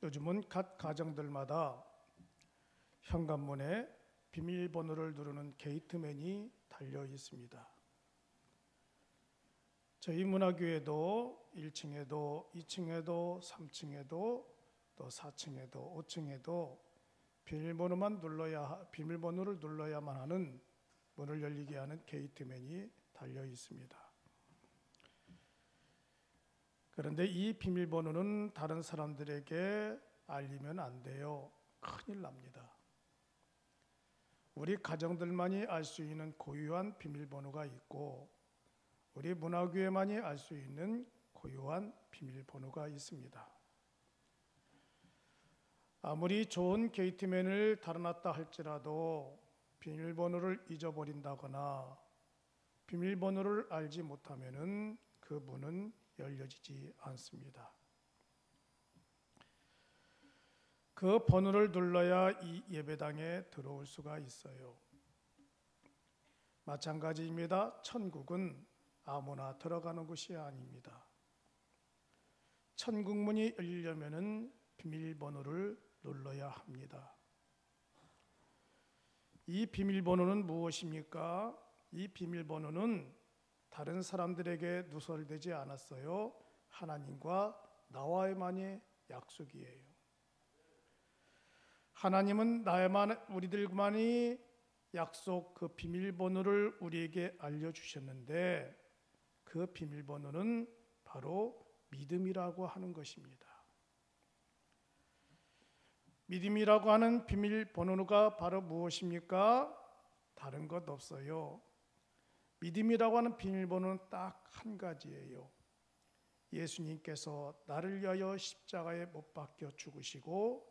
요즘은 각 가정들마다 현관문에 비밀번호를 누르는 게이트맨이 달려 있습니다. 저희 문화교회도 1층에도 2층에도 3층에도 또 4층에도 5층에도 비밀번호를 눌러야만 하는 문을 열리게 하는 게이트맨이 달려 있습니다. 그런데 이 비밀번호는 다른 사람들에게 알리면 안 돼요. 큰일 납니다. 우리 가정들만이 알 수 있는 고유한 비밀번호가 있고 우리 문화교회만이 알 수 있는 고유한 비밀번호가 있습니다. 아무리 좋은 게이트맨을 달아놨다 할지라도 비밀번호를 잊어버린다거나 비밀번호를 알지 못하면은 그 문은 열려지지 않습니다. 그 번호를 눌러야 이 예배당에 들어올 수가 있어요. 마찬가지입니다. 천국은 아무나 들어가는 곳이 아닙니다. 천국 문이 열리려면은 비밀번호를 눌러야 합니다. 이 비밀번호는 무엇입니까? 이 비밀번호는 다른 사람들에게 누설되지 않았어요. 하나님과 나와만의 약속이에요. 하나님은 우리들만이 약속 그 비밀번호를 우리에게 알려주셨는데 그 비밀번호는 바로 믿음이라고 하는 것입니다. 믿음이라고 하는 비밀번호가 바로 무엇입니까? 다른 것 없어요. 믿음이라고 하는 비밀번호는 딱 한 가지예요. 예수님께서 나를 위하여 십자가에 못 박혀 죽으시고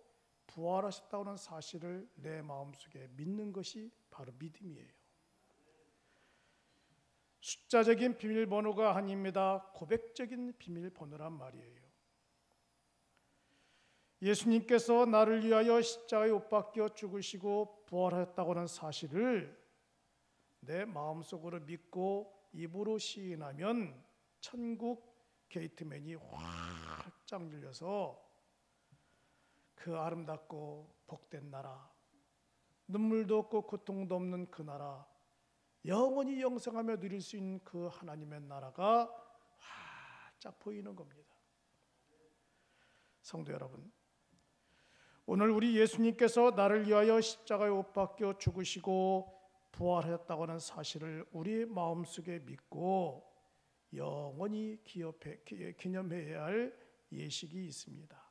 부활하셨다고 하는 사실을 내 마음속에 믿는 것이 바로 믿음이에요. 숫자적인 비밀번호가 아닙니다. 고백적인 비밀번호란 말이에요. 예수님께서 나를 위하여 십자가에 못 박혀 죽으시고 부활하셨다고 하는 사실을 내 마음속으로 믿고 입으로 시인하면 천국 게이트맨이 활짝 열려서 그 아름답고 복된 나라, 눈물도 없고 고통도 없는 그 나라, 영원히 영생하며 누릴 수 있는 그 하나님의 나라가 활짝 보이는 겁니다. 성도 여러분, 오늘 우리 예수님께서 나를 위하여 십자가에 못 박혀 죽으시고 부활하셨다고 하는 사실을 우리의 마음속에 믿고 영원히 기념해야 할 예식이 있습니다.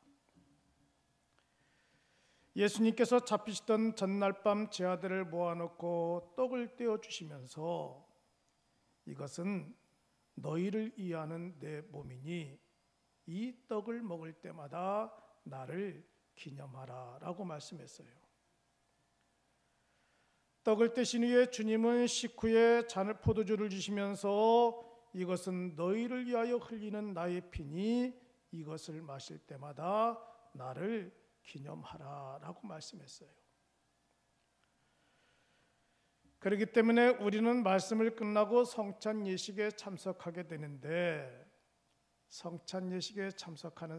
예수님께서 잡히시던 전날 밤 제 아들을 모아놓고 떡을 떼어주시면서 이것은 너희를 위하는 내 몸이니 이 떡을 먹을 때마다 나를 기념하라 라고 말씀했어요. 떡을 떼신 후에 주님은 식후에 포도주를 주시면서 이것은 너희를 위하여 흘리는 나의 피니 이것을 마실 때마다 나를 기념하라 라고 말씀했어요. 그렇기 때문에 우리는 말씀을 끝나고 성찬 예식에 참석하게 되는데 성찬 예식에 참석하는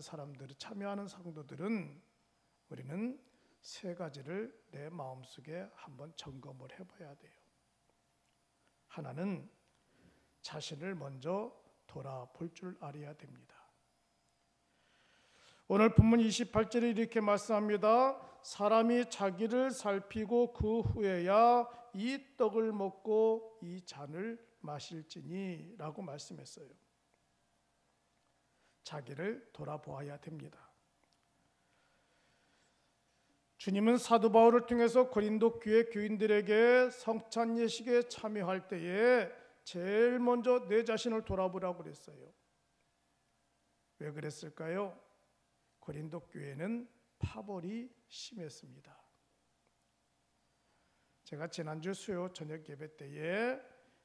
참여하는 성도들은 우리는 세 가지를 내 마음속에 한번 점검을 해봐야 돼요. 하나는 자신을 먼저 돌아볼 줄 알아야 됩니다. 오늘 본문 28절에 이렇게 말씀합니다. 사람이 자기를 살피고 그 후에야 이 떡을 먹고 이 잔을 마실지니 라고 말씀했어요. 자기를 돌아보아야 됩니다. 주님은 사도 바울을 통해서 고린도 교회 교인들에게 성찬 예식에 참여할 때에 제일 먼저 내 자신을 돌아보라고 그랬어요. 왜 그랬을까요? 고린도 교회는 파벌이 심했습니다. 제가 지난주 수요 저녁 예배 때에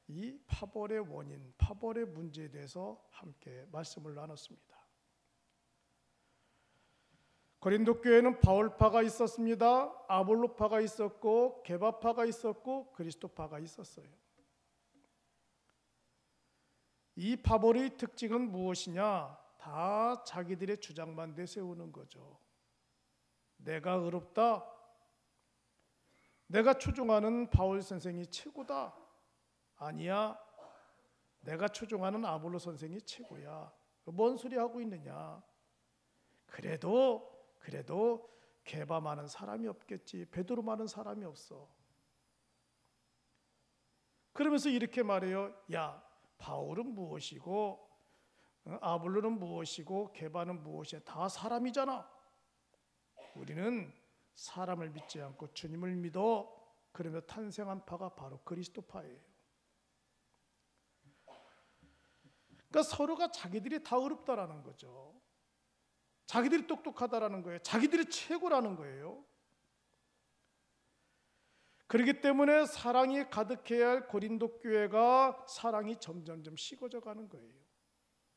이 파벌의 원인, 파벌의 문제에 대해서 함께 말씀을 나눴습니다. 고린도 교회는 바울파가 있었습니다. 아볼로파가 있었고 게바파가 있었고 그리스도파가 있었어요. 이 파벌의 특징은 무엇이냐? 다 자기들의 주장만 내세우는 거죠. 내가 의롭다. 내가 추종하는 바울 선생이 최고다. 아니야. 내가 추종하는 아볼로 선생이 최고야. 뭔 소리 하고 있느냐. 그래도 게바만한 사람이 없겠지. 베드로만한 사람이 없어. 그러면서 이렇게 말해요. 야, 바울은 무엇이고 아볼로는 무엇이고 게바는 무엇이야. 다 사람이잖아. 우리는 사람을 믿지 않고 주님을 믿어. 그러며 탄생한 파가 바로 그리스도파예요. 그러니까 서로가 자기들이 다 어렵다라는 거죠. 자기들이 똑똑하다라는 거예요. 자기들이 최고라는 거예요. 그렇기 때문에 사랑이 가득해야 할 고린도 교회가 사랑이 점점점 식어져 가는 거예요.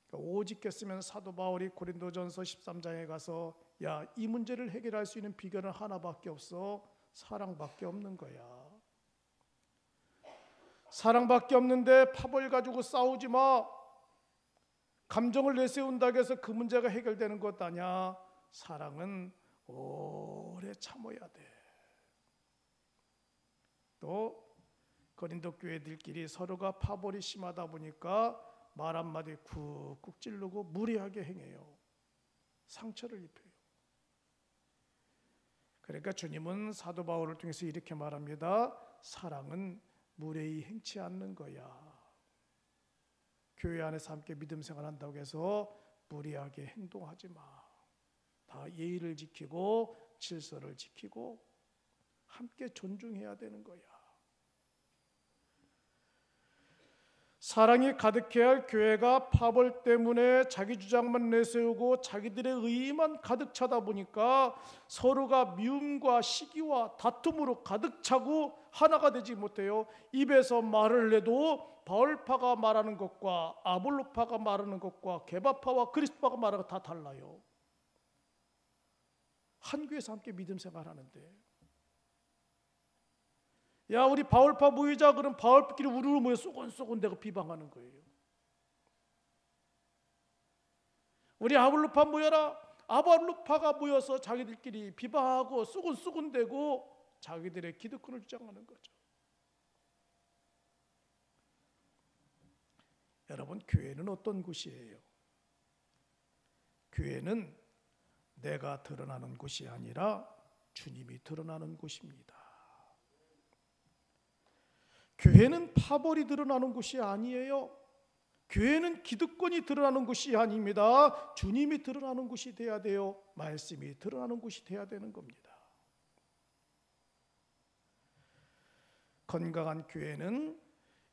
그러니까 오직했으면 사도 바울이 고린도전서 13장에 가서 야, 이 문제를 해결할 수 있는 비결은 하나밖에 없어. 사랑밖에 없는 거야. 사랑밖에 없는데 파벌 가지고 싸우지 마. 감정을 내세운다고 해서 그 문제가 해결되는 것 아니야. 사랑은 오래 참아야 돼. 또 고린도 교회들끼리 서로가 파벌이 심하다 보니까 말 한마디 쿡쿡 찌르고 무례하게 행해요. 상처를 입혀요. 그러니까 주님은 사도 바울을 통해서 이렇게 말합니다. 사랑은 무례히 행치 않는 거야. 교회 안에서 함께 믿음 생활한다고 해서 무리하게 행동하지 마. 다 예의를 지키고 질서를 지키고 함께 존중해야 되는 거야. 사랑이 가득해야 할 교회가 파벌 때문에 자기 주장만 내세우고 자기들의 의의만 가득 차다 보니까 서로가 미움과 시기와 다툼으로 가득 차고 하나가 되지 못해요. 입에서 말을 해도 바울파가 말하는 것과 아볼로파가 말하는 것과 게바파와 그리스도파가 말하는 것 다 달라요. 한 교회에서 함께 믿음 생활하는데 야, 우리 바울파 모이자. 그럼 바울파끼리 우르르 모여 쏘곤쏘곤 대고 비방하는 거예요. 우리 아볼로파 모여라. 아볼로파가 모여서 자기들끼리 비방하고 쏘곤쏘곤 대고 자기들의 기득권을 주장하는 거죠. 여러분, 교회는 어떤 곳이에요? 교회는 내가 드러나는 곳이 아니라 주님이 드러나는 곳입니다. 교회는 파벌이 드러나는 곳이 아니에요. 교회는 기득권이 드러나는 곳이 아닙니다. 주님이 드러나는 곳이 돼야 돼요. 말씀이 드러나는 곳이 돼야 되는 겁니다. 건강한 교회는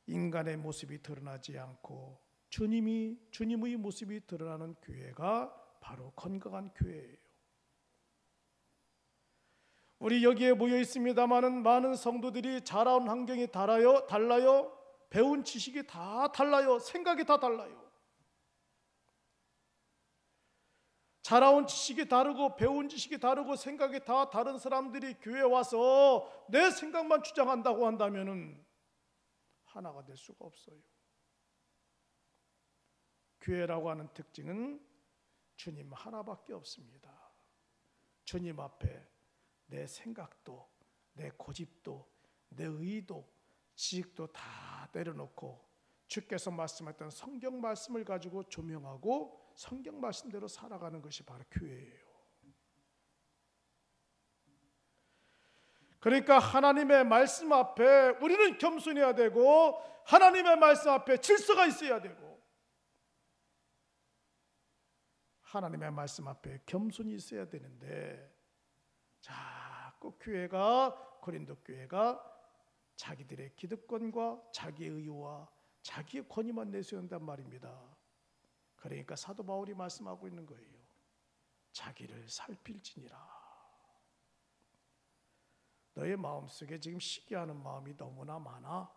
인간의 모습이 드러나지 않고 주님의 모습이 드러나는 교회가 바로 건강한 교회예요. 우리 여기에 모여 있습니다마는 많은 성도들이 자라온 환경이 달라요. 배운 지식이 다 달라요. 생각이 다 달라요. 자라온 지식이 다르고 배운 지식이 다르고 생각이 다 다른 사람들이 교회에 와서 내 생각만 주장한다고 한다면은 하나가 될 수가 없어요. 교회라고 하는 특징은 주님 하나밖에 없습니다. 주님 앞에 내 생각도, 내 고집도, 내 의도, 지식도 다 내려놓고 주께서 말씀했던 성경 말씀을 가지고 조명하고 성경 말씀대로 살아가는 것이 바로 교회예요. 그러니까 하나님의 말씀 앞에 우리는 겸손해야 되고 하나님의 말씀 앞에 질서가 있어야 되고 하나님의 말씀 앞에 겸손이 있어야 되는데 자꾸 고린도 교회가 자기들의 기득권과 자기의 의와 자기의 권위만 내세운단 말입니다. 그러니까 사도 바울이 말씀하고 있는 거예요. 자기를 살필지니라. 너의 마음속에 지금 시기하는 마음이 너무나 많아.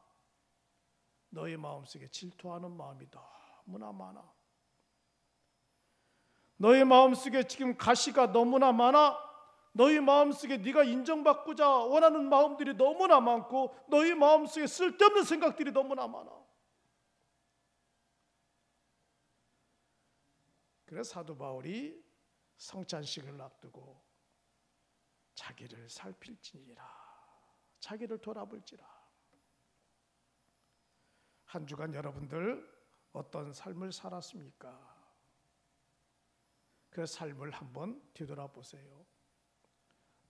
너의 마음속에 질투하는 마음이 너무나 많아. 너의 마음속에 지금 가시가 너무나 많아. 너희 마음속에 네가 인정받고자 원하는 마음들이 너무나 많고 너희 마음속에 쓸데없는 생각들이 너무나 많아. 그래서 사도 바울이 성찬식을 앞두고 자기를 살필지니라. 자기를 돌아볼지라. 한 주간 여러분들 어떤 삶을 살았습니까? 그 삶을 한번 뒤돌아보세요.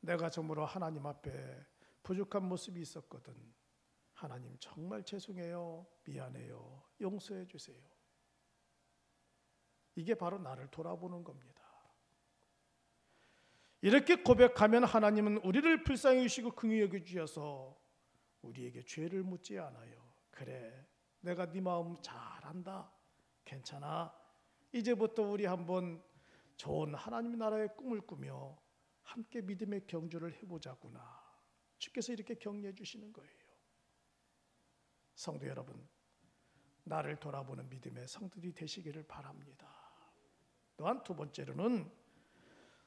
내가 정말로 하나님 앞에 부족한 모습이 있었거든. 하나님 정말 죄송해요. 미안해요. 용서해 주세요. 이게 바로 나를 돌아보는 겁니다. 이렇게 고백하면 하나님은 우리를 불쌍히 여기시고 긍휼히 여겨주셔서 우리에게 죄를 묻지 않아요. 그래, 내가 네 마음 잘 안다. 괜찮아. 이제부터 우리 한번 좋은 하나님 나라의 꿈을 꾸며 함께 믿음의 경주를 해보자구나. 주께서 이렇게 격려해 주시는 거예요. 성도 여러분, 나를 돌아보는 믿음의 성도들이 되시기를 바랍니다. 또한 두 번째로는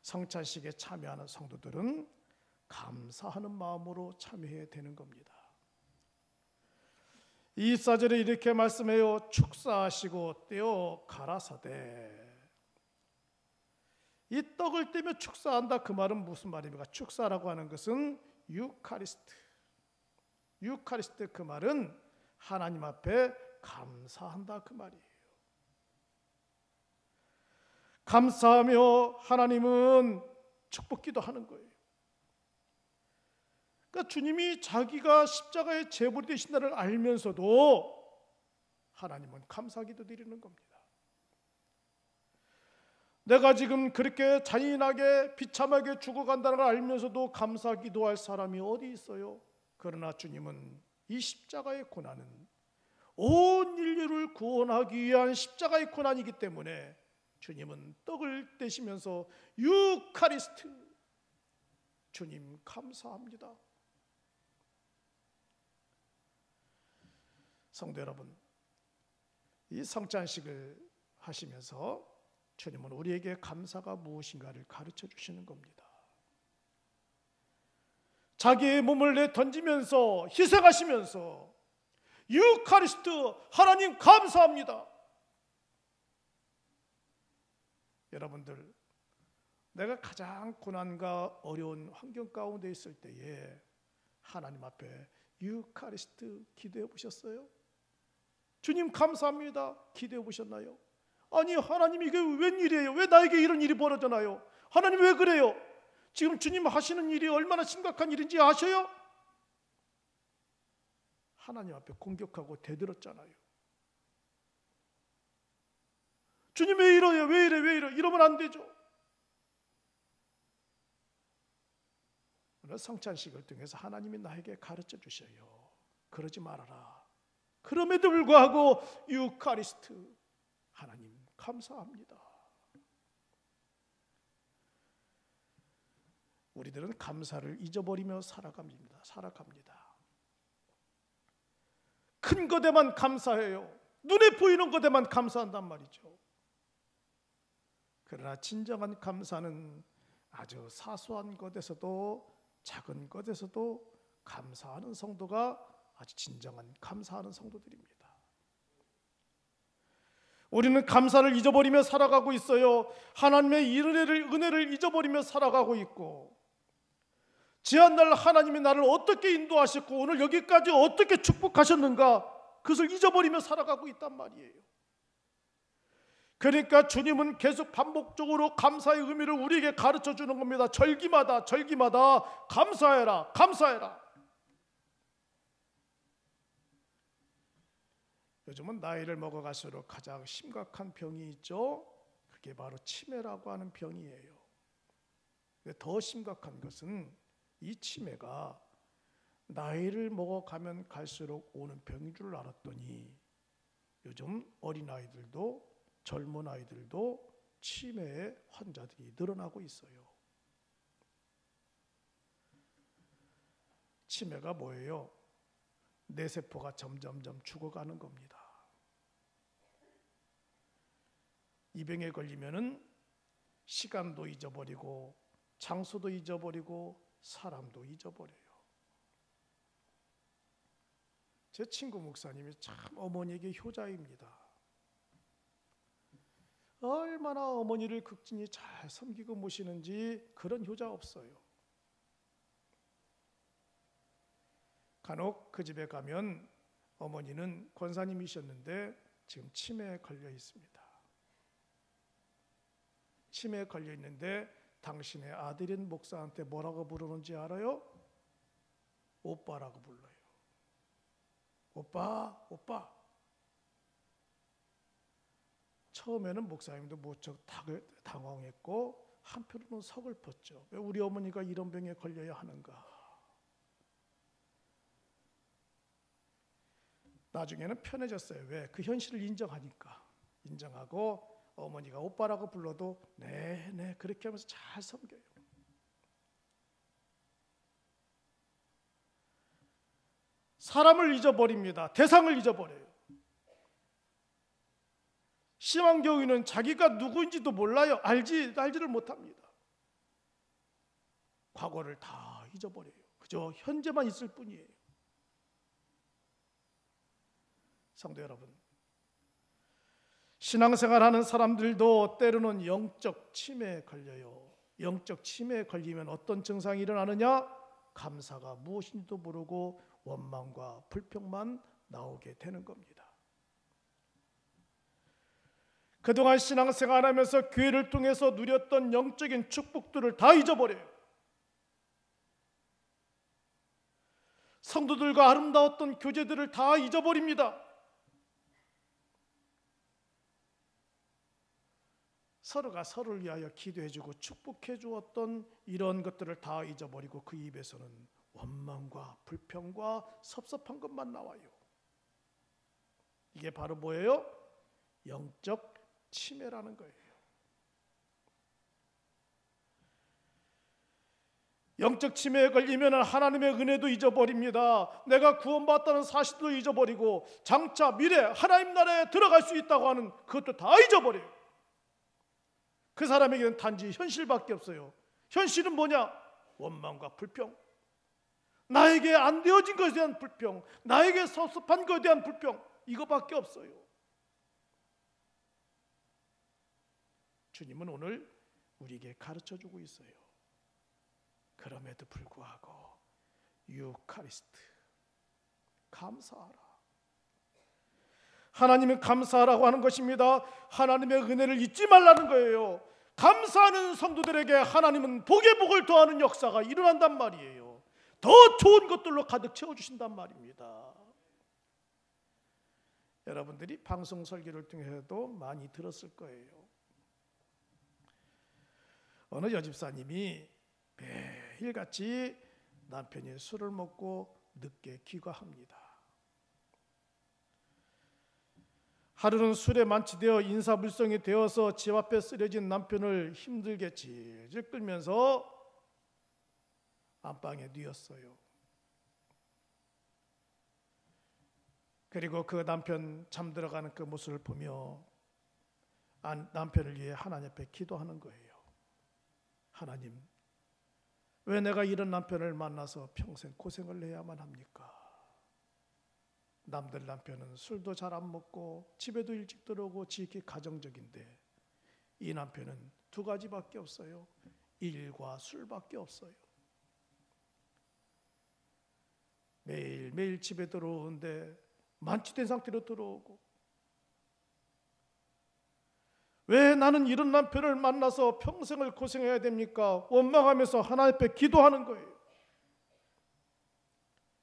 성찬식에 참여하는 성도들은 감사하는 마음으로 참여해야 되는 겁니다. 24절에 이렇게 말씀해요. 축사하시고 떼어 가라사대. 이 떡을 떼며 축사한다. 그 말은 무슨 말입니까? 축사라고 하는 것은 유카리스트. 유카리스트 그 말은 하나님 앞에 감사한다 그 말이에요. 감사하며 하나님은 축복기도 하는 거예요. 그러니까 주님이 자기가 십자가의 제물이 되신다를 알면서도 하나님은 감사기도 드리는 겁니다. 내가 지금 그렇게 잔인하게 비참하게 죽어간다는 걸 알면서도 감사기도할 사람이 어디 있어요? 그러나 주님은 이 십자가의 고난은 온 인류를 구원하기 위한 십자가의 고난이기 때문에 주님은 떡을 떼시면서 유카리스트, 주님 감사합니다. 성도 여러분, 이 성찬식을 하시면서 주님은 우리에게 감사가 무엇인가를 가르쳐 주시는 겁니다. 자기의 몸을 내던지면서 희생하시면서 유카리스트, 하나님 감사합니다. 여러분들, 내가 가장 고난과 어려운 환경 가운데 있을 때에 하나님 앞에 유카리스트 기도해 보셨어요? 주님 감사합니다 기도해 보셨나요? 아니, 하나님 이게 웬일이에요? 왜 나에게 이런 일이 벌어져나요? 하나님 왜 그래요? 지금 주님 하시는 일이 얼마나 심각한 일인지 아셔요? 하나님 앞에 공격하고 대들었잖아요. 주님 왜 이러요? 왜 이래? 왜 이래? 이러면 안 되죠. 오늘 성찬식을 통해서 하나님이 나에게 가르쳐 주셔요. 그러지 말아라. 그럼에도 불구하고 유카리스트, 하나님 감사합니다. 우리들은 감사를 잊어버리며 살아갑니다. 큰 것에만 감사해요. 눈에 보이는 것에만 감사한단 말이죠. 그러나 진정한 감사는 아주 사소한 것에서도 작은 것에서도 감사하는 성도가 아주 진정한 감사하는 성도들입니다. 우리는 감사를 잊어버리며 살아가고 있어요. 하나님의 은혜를 잊어버리며 살아가고 있고, 지한날 하나님이 나를 어떻게 인도하셨고 오늘 여기까지 어떻게 축복하셨는가, 그것을 잊어버리며 살아가고 있단 말이에요. 그러니까 주님은 계속 반복적으로 감사의 의미를 우리에게 가르쳐 주는 겁니다. 절기마다 감사해라, 감사해라. 요즘은 나이를 먹어갈수록 가장 심각한 병이 있죠. 그게 바로 치매라고 하는 병이에요. 더 심각한 것은 이 치매가 나이를 먹어가면 갈수록 오는 병인 줄 알았더니 요즘 어린아이들도 젊은 아이들도 치매의 환자들이 늘어나고 있어요. 치매가 뭐예요? 뇌세포가 점점점 죽어가는 겁니다. 이 병에 걸리면은 시간도 잊어버리고 장소도 잊어버리고 사람도 잊어버려요. 제 친구 목사님이 참 어머니에게 효자입니다. 얼마나 어머니를 극진히 잘 섬기고 모시는지 그런 효자 없어요. 간혹 그 집에 가면 어머니는 권사님이셨는데 지금 치매에 걸려 있습니다. 치매에 걸려 있는데 당신의 아들인 목사한테 뭐라고 부르는지 알아요? 오빠라고 불러요. 오빠, 오빠. 처음에는 목사님도 무척 당황했고 한편으로는 서글펐죠. 왜 우리 어머니가 이런 병에 걸려야 하는가? 나중에는 편해졌어요. 왜? 그 현실을 인정하니까. 인정하고 어머니가 오빠라고 불러도 네 그렇게 하면서 잘 섬겨요. 사람을 잊어버립니다. 대상을 잊어버려요. 심한 경우에는 자기가 누구인지도 몰라요. 알지를 못합니다. 과거를 다 잊어버려요. 그저 현재만 있을 뿐이에요. 성도 여러분, 신앙생활하는 사람들도 때로는 영적 치매에 걸려요. 영적 치매에 걸리면 어떤 증상이 일어나느냐? 감사가 무엇인지도 모르고 원망과 불평만 나오게 되는 겁니다. 그동안 신앙생활하면서 교회를 통해서 누렸던 영적인 축복들을 다 잊어버려요. 성도들과 아름다웠던 교제들을 다 잊어버립니다. 서로가 서로를 위하여 기도해주고 축복해 주었던 이런 것들을 다 잊어버리고 그 입에서는 원망과 불평과 섭섭한 것만 나와요. 이게 바로 뭐예요? 영적 치매라는 거예요. 영적 치매에 걸리면 하나님의 은혜도 잊어버립니다. 내가 구원받았다는 사실도 잊어버리고 장차 미래 하나님 나라에 들어갈 수 있다고 하는 그것도 다 잊어버려요. 그 사람에게는 단지 현실밖에 없어요. 현실은 뭐냐? 원망과 불평. 나에게 안 되어진 것에 대한 불평, 나에게 섭섭한 것에 대한 불평, 이거밖에 없어요. 주님은 오늘 우리에게 가르쳐주고 있어요. 그럼에도 불구하고 유카리스트, 감사하라. 하나님은 감사하라고 하는 것입니다. 하나님의 은혜를 잊지 말라는 거예요. 감사하는 성도들에게 하나님은 복에 복을 더하는 역사가 일어난단 말이에요. 더 좋은 것들로 가득 채워주신단 말입니다. 여러분들이 방송 설교를 통해서도 많이 들었을 거예요. 어느 여집사님이 매일같이 남편이 술을 먹고 늦게 귀가합니다. 하루는 술에 만취되어 인사불성이 되어서 집 앞에 쓰러진 남편을 힘들게 질질 끌면서 안방에 뉘었어요. 그리고 그 남편 잠들어가는 그 모습을 보며 남편을 위해 하나님 앞에 기도하는 거예요. 하나님, 왜 내가 이런 남편을 만나서 평생 고생을 해야만 합니까? 남들 남편은 술도 잘 안 먹고 집에도 일찍 들어오고 지극히 가정적인데 이 남편은 두 가지밖에 없어요. 일과 술밖에 없어요. 매일매일 집에 들어오는데 만취된 상태로 들어오고, 왜 나는 이런 남편을 만나서 평생을 고생해야 됩니까? 원망하면서 하나님 앞에 기도하는 거예요.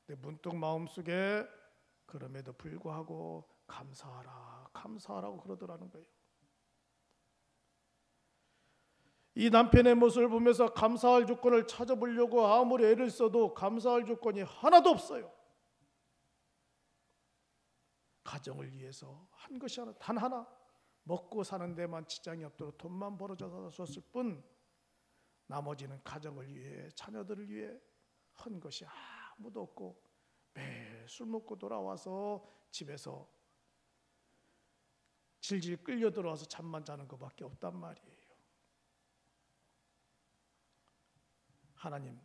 근데 문득 마음속에 그럼에도 불구하고 감사하라, 감사하라고 그러더라는 거예요. 이 남편의 모습을 보면서 감사할 조건을 찾아보려고 아무리 애를 써도 감사할 조건이 하나도 없어요. 가정을 위해서 한 것이 하나, 단 하나, 먹고 사는 데만 지장이 없도록 돈만 벌어져서 줬을 뿐 나머지는 가정을 위해, 자녀들을 위해 한 것이 아무도 없고 매일 술 먹고 돌아와서 집에서 질질 끌려 들어와서 잠만 자는 것밖에 없단 말이에요. 하나님,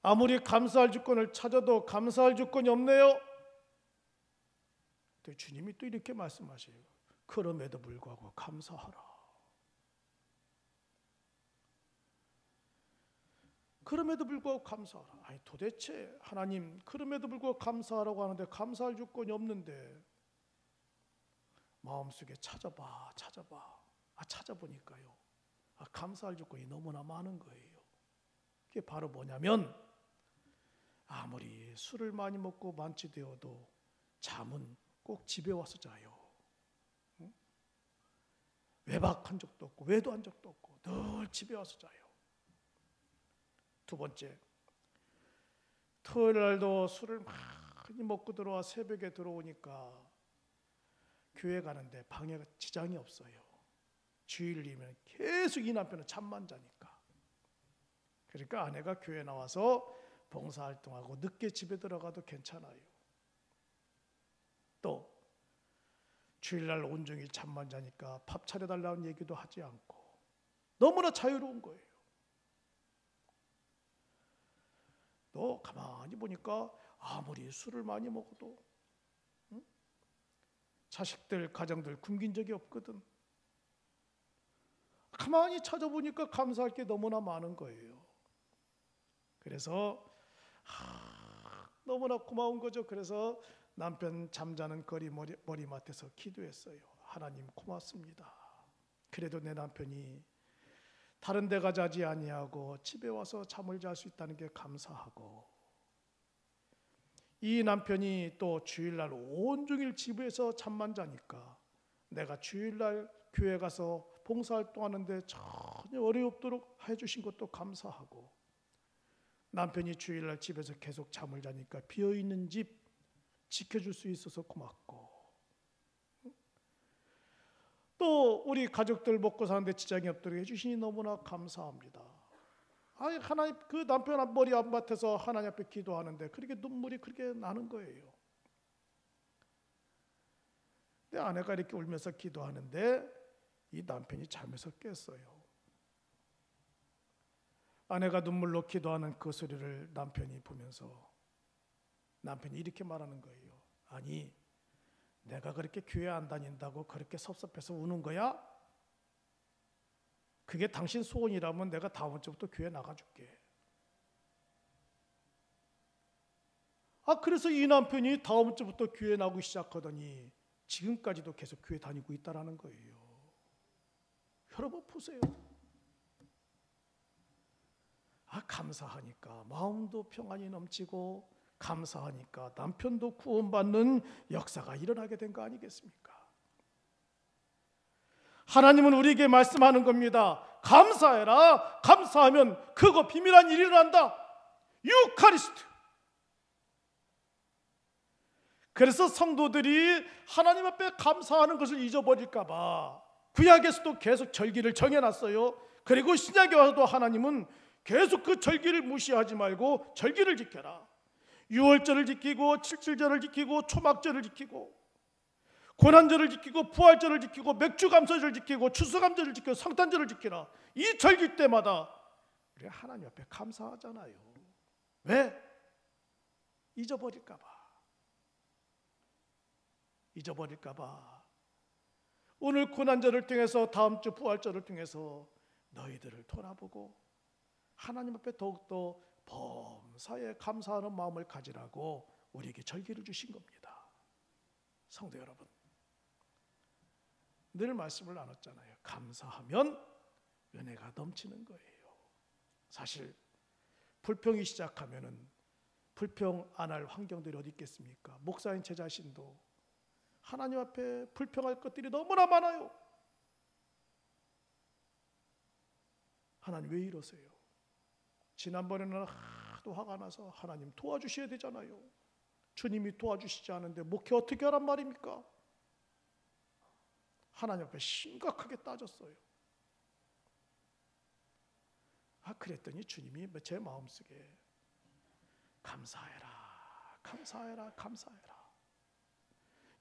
아무리 감사할 조건을 찾아도 감사할 조건이 없네요. 주님이 또 이렇게 말씀하셔요. 그럼에도 불구하고 감사하라. 그럼에도 불구하고 감사하라. 아니 도대체 하나님 그럼에도 불구하고 감사하라고 하는데 감사할 조건이 없는데 마음속에 찾아봐. 찾아보니까요. 감사할 조건이 너무나 많은 거예요. 그게 바로 뭐냐면 아무리 술을 많이 먹고 만취되어도 잠은 꼭 집에 와서 자요. 외박한 적도 없고 외도한 적도 없고 늘 집에 와서 자요. 두 번째, 토요일 날도 술을 많이 먹고 들어와 새벽에 들어오니까 교회 가는데 방해가 지장이 없어요. 주일이면 계속 이 남편은 잠만 자니까. 그러니까 아내가 교회 나와서 봉사활동하고 늦게 집에 들어가도 괜찮아요. 또 주일날 온종일 잠만 자니까 밥 차려달라는 얘기도 하지 않고 너무나 자유로운 거예요. 또 가만히 보니까 아무리 술을 많이 먹어도 자식들, 가정들 굶긴 적이 없거든. 가만히 찾아보니까 감사할 게 너무나 많은 거예요. 그래서 너무나 고마운 거죠. 그래서 남편 잠자는 거리 머리맡에서 기도했어요. 하나님 고맙습니다. 그래도 내 남편이 다른 데 가자지 아니하고 집에 와서 잠을 잘 수 있다는 게 감사하고, 이 남편이 또 주일날 온종일 집에서 잠만 자니까 내가 주일날 교회 가서 봉사활동하는데 전혀 어려움 없도록 해주신 것도 감사하고, 남편이 주일날 집에서 계속 잠을 자니까 비어있는 집 지켜줄 수 있어서 고맙고, 또 우리 가족들 먹고 사는데 지장이 없도록 해주시니 너무나 감사합니다. 아니 하나님, 그 남편 머리 앞밭에서 하나님 앞에 기도하는데 그렇게 눈물이 그렇게 나는 거예요. 내 아내가 이렇게 울면서 기도하는데 이 남편이 잠에서 깼어요. 아내가 눈물로 기도하는 그 소리를 남편이 보면서 남편이 이렇게 말하는 거예요. 아니 내가 그렇게 교회 안 다닌다고 그렇게 섭섭해서 우는 거야? 그게 당신 소원이라면 내가 다음 주부터 교회 나가줄게. 그래서 이 남편이 다음 주부터 교회 나오기 시작하더니 지금까지도 계속 교회 다니고 있다라는 거예요. 여러분 보세요. 감사하니까 마음도 평안이 넘치고, 감사하니까 남편도 구원받는 역사가 일어나게 된 거 아니겠습니까? 하나님은 우리에게 말씀하는 겁니다. 감사해라. 감사하면 크고 비밀한 일이 일어난다. 유카리스트. 그래서 성도들이 하나님 앞에 감사하는 것을 잊어버릴까 봐 구약에서도 계속 절기를 정해놨어요. 그리고 신약에 와서도 하나님은 계속 그 절기를 무시하지 말고 절기를 지켜라. 유월절을 지키고 칠칠절을 지키고 초막절을 지키고 고난절을 지키고 부활절을 지키고 맥주감사절을 지키고 추수감사절을 지키고 성탄절을 지키라. 이 절기 때마다 우리 하나님 앞에 감사하잖아요. 왜? 잊어버릴까 봐. 오늘 고난절을 통해서 다음 주 부활절을 통해서 너희들을 돌아보고 하나님 앞에 더욱더 범사에 감사하는 마음을 가지라고 우리에게 절기를 주신 겁니다. 성도 여러분, 늘 말씀을 나눴잖아요. 감사하면 은혜가 넘치는 거예요. 사실 불평이 시작하면은 불평 안 할 환경들이 어디 있겠습니까? 목사인 제 자신도 하나님 앞에 불평할 것들이 너무나 많아요. 하나님 왜 이러세요? 지난번에는 하도 화가 나서 하나님 도와주셔야 되잖아요. 주님이 도와주시지 않은데 목회 어떻게 하란 말입니까? 하나님 앞에 심각하게 따졌어요. 그랬더니 주님이 제 마음속에 감사해라.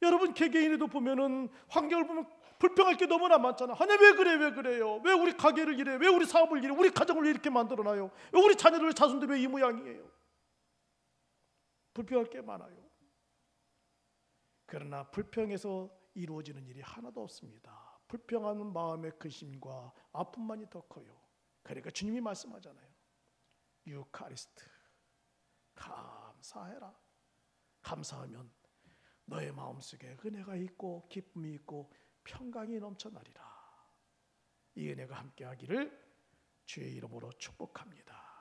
여러분 개개인에도 보면은 환경을 보면 불평할 게 너무나 많잖아. 하나님 왜 그래요? 왜 우리 가게를 이래? 왜 우리 사업을 이래? 우리 가정을 왜 이렇게 만들어놔요? 왜 우리 자녀들 자손들 왜 이 모양이에요? 불평할 게 많아요. 그러나 불평에서 이루어지는 일이 하나도 없습니다. 불평하는 마음의 근심과 아픔만이 더 커요. 그러니까 주님이 말씀하잖아요. 유카리스트. 감사해라. 감사하면 너의 마음속에 은혜가 있고 기쁨이 있고 평강이 넘쳐나리라. 이 은혜가 함께하기를 주의 이름으로 축복합니다.